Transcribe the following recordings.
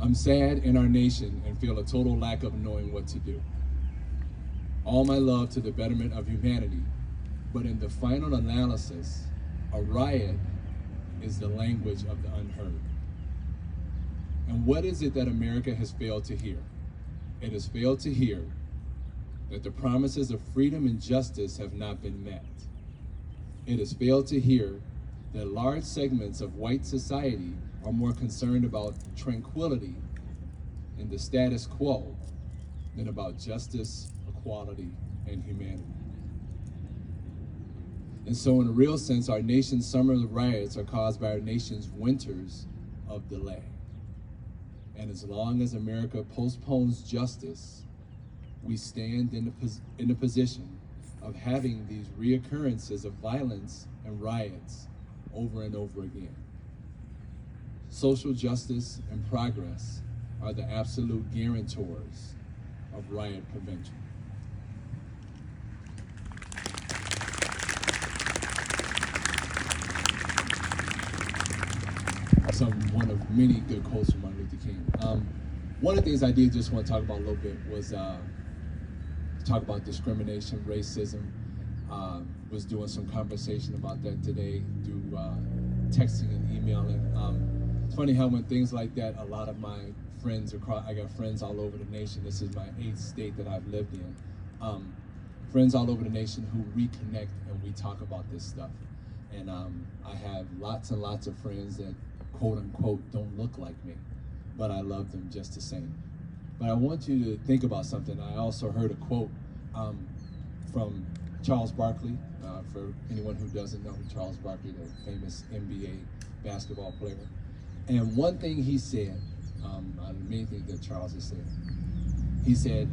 I'm sad in our nation and feel a total lack of knowing what to do. All my love to the betterment of humanity, but in the final analysis, a riot is the language of the unheard. And what is it that America has failed to hear? It has failed to hear that the promises of freedom and justice have not been met. It has failed to hear that large segments of white society are more concerned about tranquility and the status quo than about justice, equality, and humanity. And so in a real sense, our nation's summer riots are caused by our nation's winters of delay. And as long as America postpones justice, we stand in a position of having these reoccurrences of violence and riots over and over again. Social justice and progress are the absolute guarantors of riot prevention. One of many good quotes from Martin Luther King. One of the things I did just want to talk about a little bit was talk about discrimination, racism. Was doing some conversation about that today through texting and emailing. It's funny how when things like that, a lot of my friends I got friends all over the nation. This is my 8th state that I've lived in. Friends all over the nation who reconnect and we talk about this stuff. And I have lots and lots of friends that quote unquote don't look like me, but I love them just the same. But I want you to think about something. I also heard a quote from Charles Barkley. For anyone who doesn't know Charles Barkley, the famous NBA basketball player. And one thing he said, out of the many things that Charles has said, he said,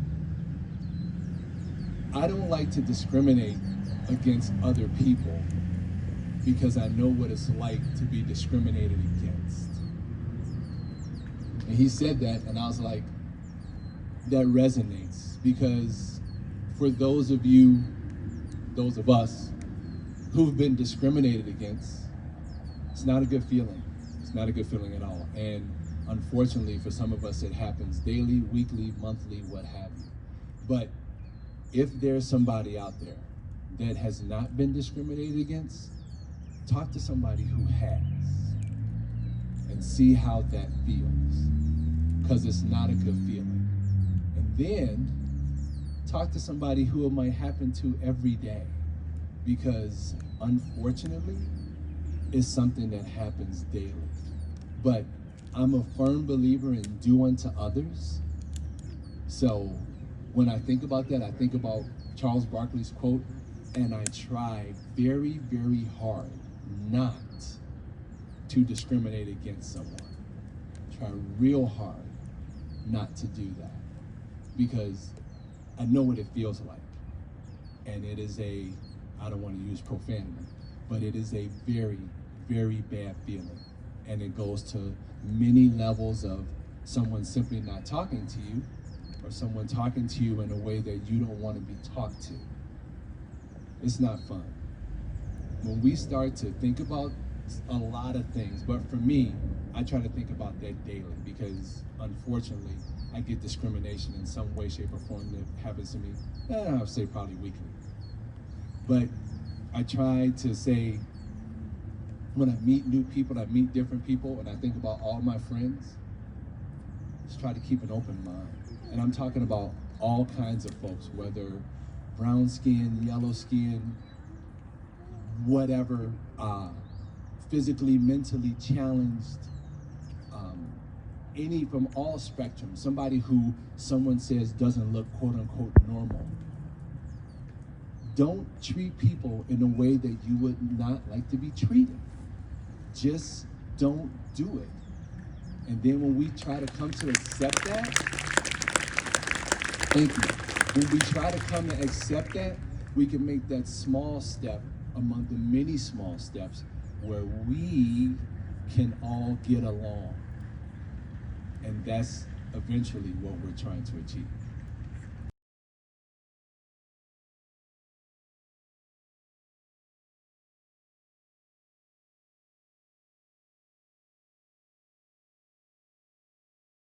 I don't like to discriminate against other people because I know what it's like to be discriminated against. And he said that, and I was like, that resonates, because for those of you, those of us who've been discriminated against, it's not a good feeling. It's not a good feeling at all. And unfortunately, for some of us, it happens daily, weekly, monthly, what have you. But if there's somebody out there that has not been discriminated against, talk to somebody who has and see how that feels, because it's not a good feeling. And then talk to somebody who it might happen to every day, because unfortunately, it's something that happens daily. But I'm a firm believer in do unto others. So when I think about that, I think about Charles Barkley's quote, and I try very, very hard not to discriminate against someone. Try real hard not to do that, because I know what it feels like. And it is I don't want to use profanity, but it is a very, very bad feeling. And it goes to many levels of someone simply not talking to you, or someone talking to you in a way that you don't want to be talked to. It's not fun. When we start to think about a lot of things, but for me, I try to think about that daily, because unfortunately, I get discrimination in some way, shape, or form that happens to me, I would say probably weekly. But I try to say, when I meet new people, I meet different people, and I think about all my friends, just try to keep an open mind. And I'm talking about all kinds of folks, whether brown skin, yellow skin, whatever, physically, mentally challenged, any from all spectrums, somebody who someone says doesn't look quote unquote normal. Don't treat people in a way that you would not like to be treated. Just don't do it. And then when we try to come to accept that, thank you. When we try to come to accept that, we can make that small step among the many small steps where we can all get along. And that's eventually what we're trying to achieve.